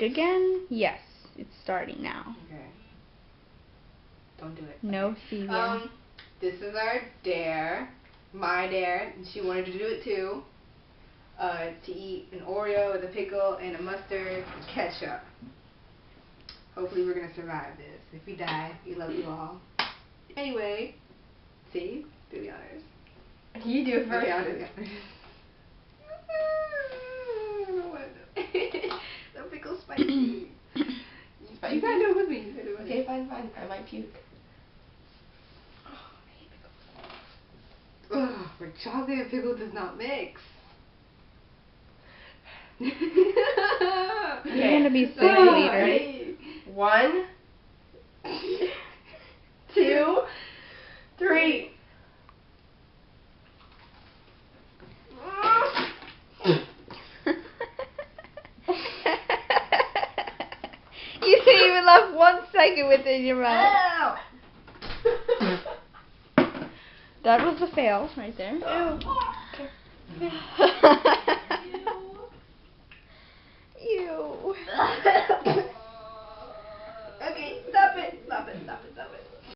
break again? Yes, it's starting now. Okay. Don't do it. No, okay. Stevia. This is our dare. My dare. She wanted to do it too. To eat an Oreo with a pickle and a mustard and ketchup. Hopefully we're gonna survive this. If we die, we love you all. Anyway, see? Do the honors. You do it first. Okay, I'll do the honors. The pickle's spicy. Spicy? You gotta do it with me. Okay, fine. I might puke. Oh, I hate pickles. Ugh, where chocolate and pickle does not mix. You're gonna be sick later. Ready? 1, 2, 3. You didn't even last 1 second within your mouth. Ow! That was a fail right there. Ew. Ew.